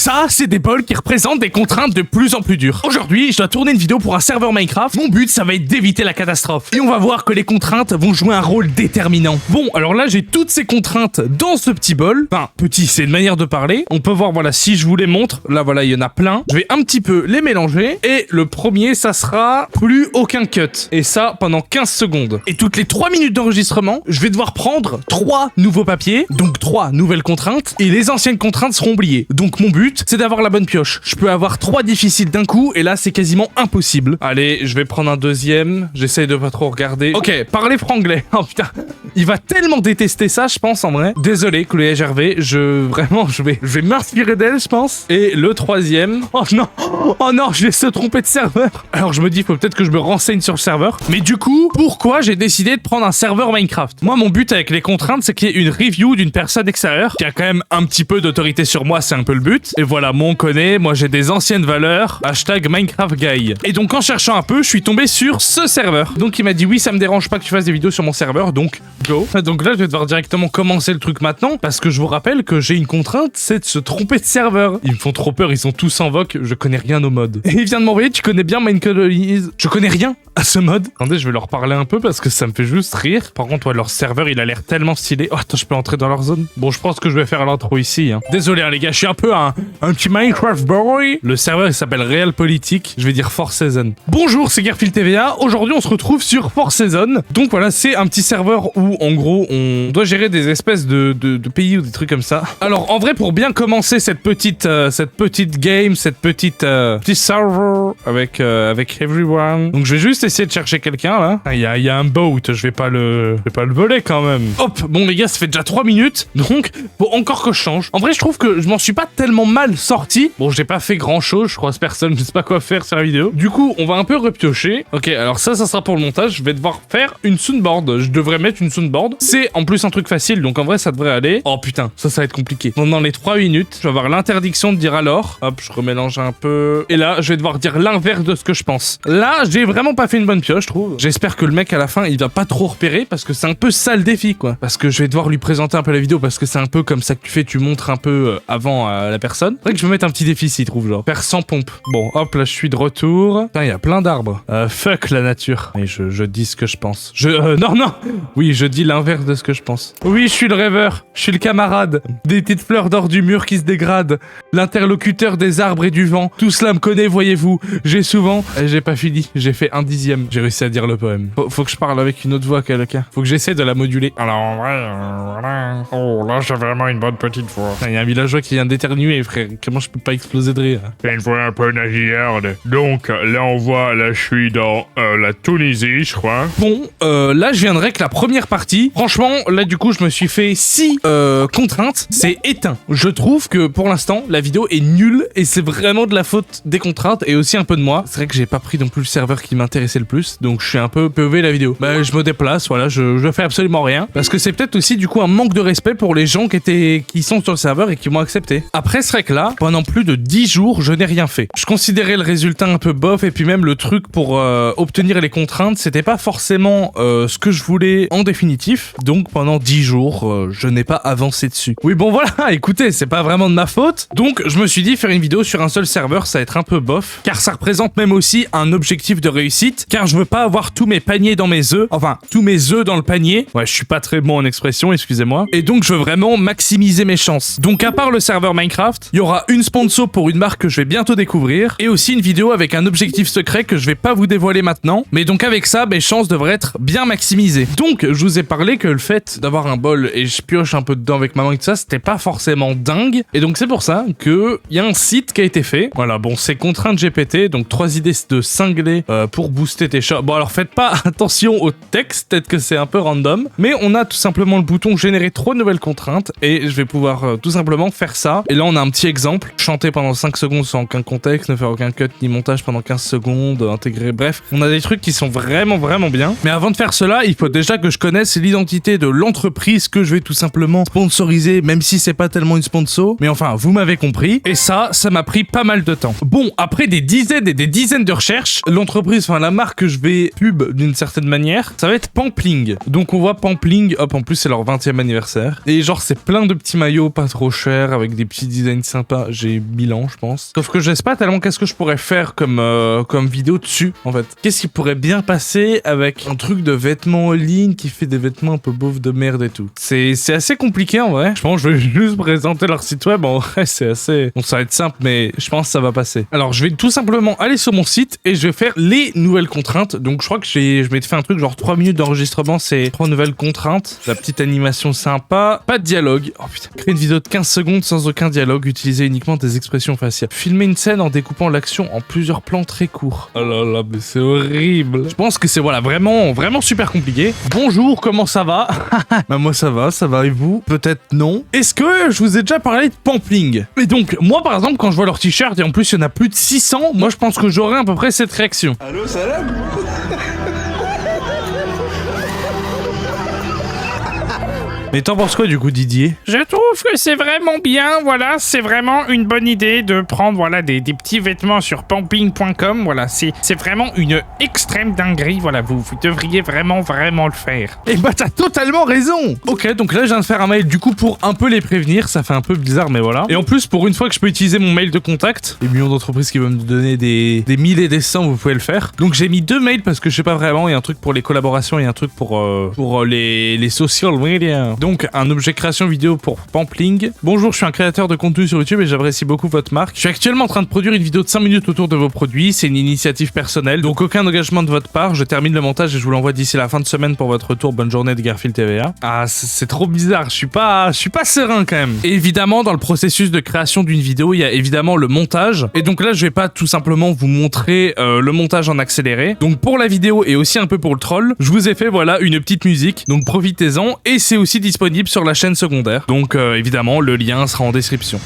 Ça, c'est des bols qui représentent des contraintes de plus en plus dures. Aujourd'hui, je dois tourner une vidéo pour un serveur Minecraft. Mon but, ça va être d'éviter la catastrophe. Et on va voir que les contraintes vont jouer un rôle déterminant. Bon, alors là, j'ai toutes ces contraintes dans ce petit bol. Enfin, petit, c'est une manière de parler. On peut voir, voilà, si je vous les montre, là, voilà, il y en a plein. Je vais un petit peu les mélanger. Et le premier, ça sera plus aucun cut. Et ça, pendant 15 secondes. Et toutes les 3 minutes d'enregistrement, je vais devoir prendre 3 nouveaux papiers. Donc 3 nouvelles contraintes. Et les anciennes contraintes seront oubliées. Donc mon but, c'est d'avoir la bonne pioche. Je peux avoir 3 difficiles d'un coup. Et là, c'est quasiment impossible. Allez, je vais prendre un deuxième. J'essaye de pas trop regarder. Ok, parlez franglais. Oh putain. Il va tellement détester ça, je pense, en vrai. Désolé, Chloé Gervais. Vraiment, je vais m'inspirer d'elle, je pense. Et le troisième. Oh non, je vais se tromper de serveur. Alors, je me dis, faut peut-être que je me renseigne sur le serveur. Mais du coup, pourquoi j'ai décidé de prendre un serveur Minecraft? Moi, mon but avec les contraintes, c'est qu'il y ait une review d'une personne extérieure qui a quand même un petit peu d'autorité sur moi, c'est un peu le but. Et voilà, moi, on connaît. Moi, j'ai des anciennes valeurs. Hashtag Minecraft Guy. Et donc, en cherchant un peu, je suis tombé sur ce serveur. Donc, il m'a dit, oui, ça me dérange pas que tu fasses des vidéos sur mon serveur. Donc, go. Donc là, je vais devoir directement commencer le truc maintenant. Parce que je vous rappelle que j'ai une contrainte, c'est de se tromper de serveur. Ils me font trop peur, ils sont tous en voc. Je connais rien au mode. Et il vient de m'envoyer, tu connais bien Minecraft. Je connais rien à ce mode. Attendez, je vais leur parler un peu parce que ça me fait juste rire. Par contre, ouais, leur serveur, il a l'air tellement stylé. Oh, attends, je peux entrer dans leur zone? Bon, je pense que je vais faire l'intro ici. Hein. Désolé, hein, les gars, je suis un peu un petit Minecraft boy. Le serveur, il s'appelle Real Politique. Je vais dire Force Season. Bonjour, c'est Garfield TVA. Aujourd'hui, on se retrouve sur Force Season. Donc voilà, c'est un petit serveur où, en gros, on doit gérer des espèces de pays ou des trucs comme ça. Alors, en vrai, pour bien commencer cette petite game, petit server avec everyone. Donc, je vais juste essayer de chercher quelqu'un, là. Il y a un boat, je vais pas le voler, quand même. Hop, bon, les gars, ça fait déjà 3 minutes. Donc, faut encore que je change. En vrai, je trouve que je m'en suis pas tellement mal sorti. Bon, j'ai pas fait grand-chose, je croise personne, je sais pas quoi faire sur la vidéo. Du coup, on va un peu repiocher. Ok, alors ça sera pour le montage. Je vais devoir faire une soundboard. Je devrais mettre une soundboard. C'est en plus un truc facile, donc en vrai, ça devrait aller. Oh putain, ça va être compliqué. Pendant les 3 minutes, je vais avoir l'interdiction de dire alors. Hop, je remélange un peu. Et là, je vais devoir dire l'inverse de ce que je pense. Là, j'ai vraiment pas fait une bonne pioche, je trouve. J'espère que le mec, à la fin, il va pas trop repérer, parce que c'est un peu ça le défi, quoi. Parce que je vais devoir lui présenter un peu la vidéo, parce que c'est un peu comme ça que tu fais, tu montres un peu avant la personne. C'est vrai que je vais mettre un petit défi s'il trouve, genre. Faire 100 pompes. Bon, hop, là, je suis de retour. Putain, il y a plein d'arbres. Fuck la nature. Et je dis ce que je pense. Non. Oui, je dis l'inverse de ce que je pense. Oui, je suis le rêveur. Je suis le camarade. Des petites fleurs d'or du mur qui se dégradent. L'interlocuteur des arbres et du vent. Tout cela me connaît, voyez-vous. J'ai pas fini. J'ai fait 1/10. J'ai réussi à dire le poème. Faut que je parle avec une autre voix, quelqu'un. Faut que j'essaie de la moduler. Alors, en vrai, voilà. Oh, là, j'ai vraiment une bonne petite voix. Il y a un villageois qui vient d'éternuer, frère. Comment je peux pas exploser de rire? C'est une voix un peu nasillarde. Donc, là, on voit, là, je suis dans la Tunisie, je crois. Bon, là, je viendrai que la première partie. Franchement, là, du coup, je me suis fait 6 contraintes. C'est éteint. Je trouve que, pour l'instant, la vidéo est nulle et c'est vraiment de la faute des contraintes et aussi un peu de moi. C'est vrai que j'ai pas pris non plus le serveur qui m'intéressait le plus, donc je suis un peu POV la vidéo. Bah, je me déplace, voilà, je fais absolument rien. Parce que c'est peut-être aussi, du coup, un manque de respect pour les gens qui sont sur le serveur et qui m'ont accepté. Après, c'est vrai que là, pendant plus de 10 jours, je n'ai rien fait. Je considérais le résultat un peu bof et puis même le truc pour obtenir les contraintes, c'était pas forcément ce que je voulais en définitif. Donc pendant 10 jours, je n'ai pas avancé dessus. Oui, bon voilà, écoutez, c'est pas vraiment de ma faute. Donc je me suis dit faire une vidéo sur un seul serveur, ça va être un peu bof, car ça représente même aussi un objectif de réussite, car je veux pas avoir tous mes paniers dans mes œufs, enfin tous mes œufs dans le panier. Ouais, je suis pas très bon en expression, excusez-moi. Et donc je veux vraiment maximiser mes chances. Donc à part le serveur Minecraft, il y aura une sponsor pour une marque que je vais bientôt découvrir, et aussi une vidéo avec un objectif secret que je vais pas vous dévoiler maintenant. Mais donc avec ça, mes chances devraient être bien maximisées. Donc je vous ai parlé que le fait d'avoir un bol et je pioche un peu dedans avec maman et tout ça, c'était pas forcément dingue. Et donc c'est pour ça que il y a un site qui a été fait. Voilà, bon, c'est contrainte GPT, donc 3 idées de cinglés pour booster tes shots. Bon, alors faites pas attention au texte, peut-être que c'est un peu random, mais on a tout simplement le bouton générer 3 nouvelles contraintes et je vais pouvoir tout simplement faire ça. Et là on a un petit exemple, chanter pendant 5 secondes sans aucun contexte, ne faire aucun cut ni montage pendant 15 secondes, intégrer, bref, on a des trucs qui sont vraiment bien. Mais avant de faire cela, il faut déjà que je connaisse l'identité de l'entreprise que je vais tout simplement sponsoriser, même si c'est pas tellement une sponsor, mais enfin, vous m'avez compris. Et ça m'a pris pas mal de temps. Bon, après des dizaines et des dizaines de recherches, l'entreprise, enfin la marque que je vais pub d'une certaine manière, ça va être Pampling. Donc on voit Pampling, hop, en plus c'est leur 20e anniversaire. Et genre c'est plein de petits maillots pas trop chers, avec des petits designs pas, j'ai 1000 ans, je pense. Sauf que je sais pas tellement qu'est-ce que je pourrais faire comme vidéo dessus, en fait. Qu'est-ce qui pourrait bien passer avec un truc de vêtements en ligne qui fait des vêtements un peu beaufs de merde et tout. C'est assez compliqué, en vrai. Je pense que je vais juste présenter leur site web. En vrai, c'est assez... Bon, ça va être simple, mais je pense que ça va passer. Alors, je vais tout simplement aller sur mon site et je vais faire les nouvelles contraintes. Donc, je crois que je m'ai fait un truc genre 3 minutes d'enregistrement, c'est 3 nouvelles contraintes. La petite animation sympa. Pas de dialogue. Oh putain. Créer une vidéo de 15 secondes sans aucun dialogue. Utiliser uniquement des expressions faciales. Filmer une scène en découpant l'action en plusieurs plans très courts. Oh là là, mais c'est horrible. Je pense que c'est voilà, vraiment super compliqué. Bonjour, comment ça va? Bah moi ça va et vous? Peut-être non. Est-ce que je vous ai déjà parlé de Pampling? Et donc, moi par exemple, quand je vois leur t-shirt et en plus il y en a plus de 600, moi je pense que j'aurais à peu près cette réaction. Allô, salam. Mais t'en penses quoi du coup, Didier? Je trouve que c'est vraiment bien, voilà, c'est vraiment une bonne idée de prendre voilà des petits vêtements sur pampling.com, voilà, c'est vraiment une extrême dinguerie, voilà, vous devriez vraiment le faire. Eh bah t'as totalement raison. Ok, donc là je viens de faire un mail du coup pour un peu les prévenir, ça fait un peu bizarre mais voilà. Et en plus pour une fois que je peux utiliser mon mail de contact, les millions d'entreprises qui veulent me donner des milliers et des cents, vous pouvez le faire. Donc j'ai mis 2 mails parce que je sais pas vraiment, il y a un truc pour les collaborations et un truc pour les social media. Donc, un objet création vidéo pour Pampling. Bonjour, je suis un créateur de contenu sur YouTube et j'apprécie beaucoup votre marque. Je suis actuellement en train de produire une vidéo de 5 minutes autour de vos produits. C'est une initiative personnelle, donc aucun engagement de votre part. Je termine le montage et je vous l'envoie d'ici la fin de semaine pour votre retour. Bonne journée de Garfield TVA. Ah, c'est trop bizarre. Je suis pas serein quand même. Et évidemment, dans le processus de création d'une vidéo, il y a évidemment le montage. Et donc là, je vais pas tout simplement vous montrer le montage en accéléré. Donc pour la vidéo et aussi un peu pour le troll, je vous ai fait voilà une petite musique. Donc profitez-en et c'est aussi disponible sur la chaîne secondaire. Donc évidemment, le lien sera en description.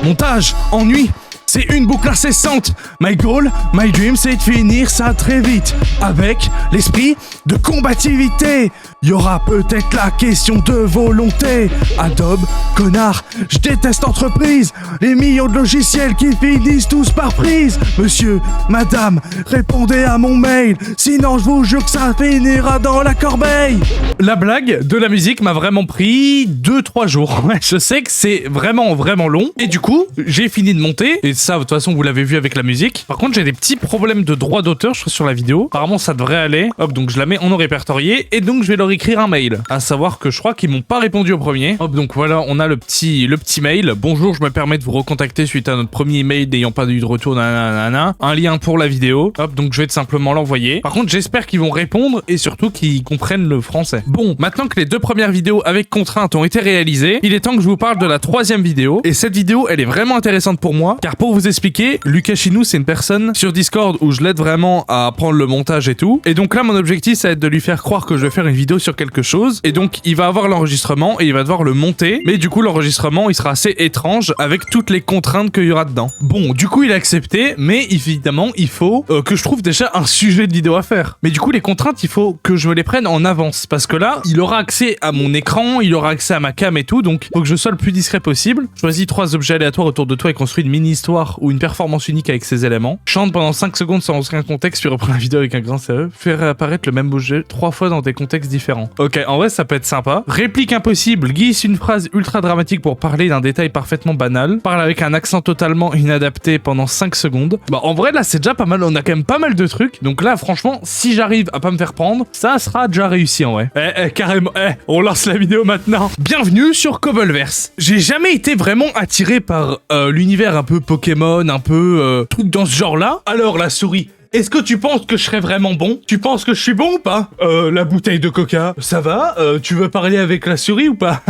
Montage, ennui, c'est une boucle incessante. My goal, my dream, c'est de finir ça très vite. Avec l'esprit de combativité. Y aura peut-être la question de volonté. Adobe, connard, je déteste entreprise. Les millions de logiciels qui finissent tous par prise. Monsieur, madame, répondez à mon mail. Sinon je vous jure que ça finira dans la corbeille. La blague de la musique m'a vraiment pris 2-3 jours. Ouais, je sais que c'est vraiment long. Et du coup, j'ai fini de monter. Et ça, de toute façon, vous l'avez vu avec la musique. Par contre, j'ai des petits problèmes de droit d'auteur, je crois, sur la vidéo. Apparemment, ça devrait aller. Hop, donc je la mets en non répertorié. Et donc, je vais leur écrire un mail. À savoir que je crois qu'ils m'ont pas répondu au premier. Hop, donc voilà, on a le petit mail. Bonjour, je me permets de vous recontacter suite à notre premier email n'ayant pas eu de retour. Nanana. Un lien pour la vidéo. Hop, donc je vais tout simplement l'envoyer. Par contre, j'espère qu'ils vont répondre et surtout qu'ils comprennent le français. Bon, maintenant que les 2 premières vidéos avec contraintes ont été réalisées, il est temps que je vous parle de la 3e vidéo. Et cette vidéo, elle est vraiment intéressante pour moi, car pour vous expliquer, Lucas Chinou, c'est une personne sur Discord où je l'aide vraiment à apprendre le montage et tout. Et donc là, mon objectif, ça va être de lui faire croire que je vais faire une vidéo sur quelque chose. Et donc, il va avoir l'enregistrement et il va devoir le monter. Mais du coup, l'enregistrement, il sera assez étrange avec toutes les contraintes qu'il y aura dedans. Bon, du coup, il a accepté, mais évidemment, il faut que je trouve déjà un sujet de vidéo à faire. Mais du coup, les contraintes, il faut que je me les prenne en avance. Parce que là, il aura accès à mon écran, il aura accès à ma cam et tout. Donc, il faut que je sois le plus discret possible. Choisis 3 objets aléatoires autour de toi et construis une mini-histoire ou une performance unique avec ces éléments. Chante pendant 5 secondes sans aucun contexte, puis reprends la vidéo avec un grand sérieux. Fais réapparaître le même objet 3 fois dans des contextes différents. Ok, en vrai, ça peut être sympa. Réplique impossible, glisse une phrase ultra dramatique pour parler d'un détail parfaitement banal. Parle avec un accent totalement inadapté pendant 5 secondes. Bah, en vrai, là, c'est déjà pas mal. On a quand même pas mal de trucs. Donc là, franchement, si j'arrive à pas me faire prendre, ça sera déjà réussi en vrai. Carrément. On lance la vidéo maintenant. Bienvenue sur Cobbleverse. J'ai jamais été vraiment attiré par l'univers un peu Pokémon, un peu truc dans ce genre-là. Alors, la souris. Est-ce que tu penses que je serais vraiment bon? Tu penses que je suis bon ou pas? La bouteille de coca, ça va? Tu veux parler avec la souris ou pas?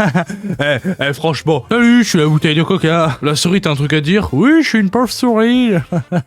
Franchement. Salut, je suis la bouteille de coca. La souris, t'as un truc à dire? Oui, je suis une pauvre souris.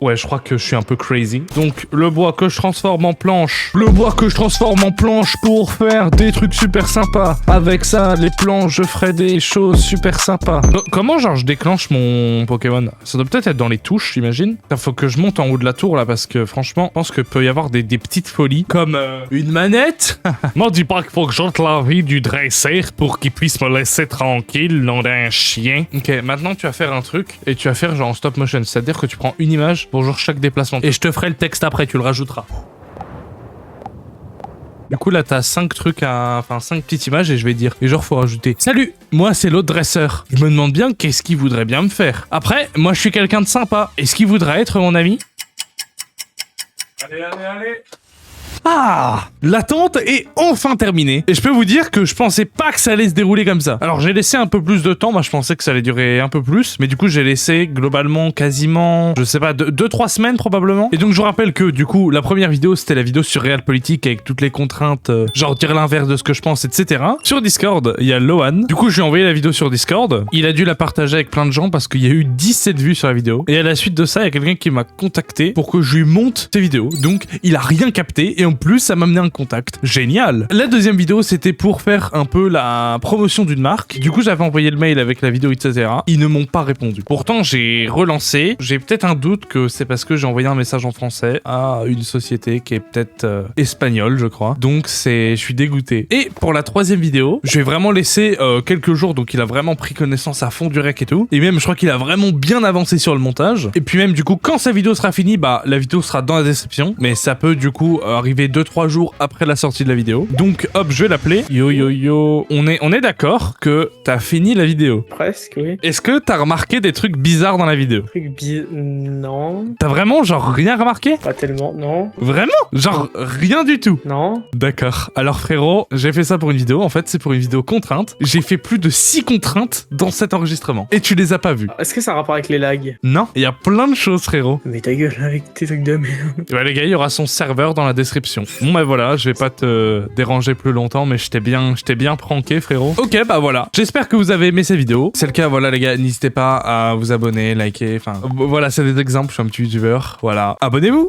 Ouais, je crois que je suis un peu crazy. Donc, le bois que je transforme en planche. Le bois que je transforme en planche pour faire des trucs super sympas. Avec ça, les planches, je ferai des choses super sympas. Comment, genre, je déclenche mon Pokémon? Ça doit peut-être être dans les touches, j'imagine. Faut que je monte en haut de la tour, là, parce que, franchement, je pense qu'il peut y avoir des petites folies, comme une manette. M'en dis pas qu'il faut que j'entre la vie du dresseur pour qu'il puisse me laisser tranquille, nom d'un chien. Ok, maintenant tu vas faire un truc, et tu vas faire genre en stop motion, c'est-à-dire que tu prends une image pour genre chaque déplacement. Et je te ferai le texte après, tu le rajouteras. Du coup, là, t'as 5 trucs Enfin, 5 petites images et je vais dire. Et genre, faut rajouter. Salut, moi, c'est l'autre dresseur. Je me demande bien qu'est-ce qu'il voudrait bien me faire. Après, moi, je suis quelqu'un de sympa. Est-ce qu'il voudrait être mon ami? Allez. Ah, l'attente est enfin terminée. Et je peux vous dire que je pensais pas que ça allait se dérouler comme ça. Alors j'ai laissé un peu plus de temps, moi je pensais que ça allait durer un peu plus, mais du coup j'ai laissé globalement quasiment, je sais pas, 2-3 semaines probablement. Et donc je vous rappelle que du coup la première vidéo c'était la vidéo sur Realpolitik avec toutes les contraintes, genre dire l'inverse de ce que je pense, etc. Sur Discord, il y a Lohan. Du coup je lui ai envoyé la vidéo sur Discord. Il a dû la partager avec plein de gens parce qu'il y a eu 17 vues sur la vidéo. Et à la suite de ça, il y a quelqu'un qui m'a contacté pour que je lui monte ses vidéos. Donc il a rien capté et en plus ça m'a amené un contact. Génial. La deuxième vidéo c'était pour faire un peu la promotion d'une marque. Du coup j'avais envoyé le mail avec la vidéo, etc. Ils ne m'ont pas répondu. Pourtant j'ai relancé. J'ai peut-être un doute que c'est parce que j'ai envoyé un message en français à une société qui est peut-être espagnole, je crois. Donc je suis dégoûté. Et pour la troisième vidéo, je vais vraiment laisser quelques jours. Donc il a vraiment pris connaissance à fond du rec et tout. Et même je crois qu'il a vraiment bien avancé sur le montage. Et puis même du coup quand sa vidéo sera finie, bah la vidéo sera dans la description. Mais ça peut du coup arriver 2-3 jours après la sortie de la vidéo. Donc hop, je vais l'appeler. Yo. On est d'accord que t'as fini la vidéo. Presque, oui. Est-ce que t'as remarqué des trucs bizarres dans la vidéo? Non. T'as vraiment genre rien remarqué? Pas tellement, non. Vraiment? Genre rien du tout? Non. D'accord. Alors frérot, j'ai fait ça pour une vidéo. En fait, c'est pour une vidéo contrainte. J'ai fait plus de 6 contraintes dans cet enregistrement. Et tu les as pas vues. Est-ce que ça a rapport avec les lags? Non, il y a plein de choses, frérot. Mais ta gueule avec tes trucs de merde. Ouais, les gars, il y aura son serveur dans la description. Bon, bah voilà, je vais pas te déranger plus longtemps, mais je t'ai bien pranké, frérot. Ok, bah voilà. J'espère que vous avez aimé cette vidéo. C'est le cas, voilà, les gars, n'hésitez pas à vous abonner, liker. Enfin, voilà, c'est des exemples. Je suis un petit youtubeur. Voilà. Abonnez-vous!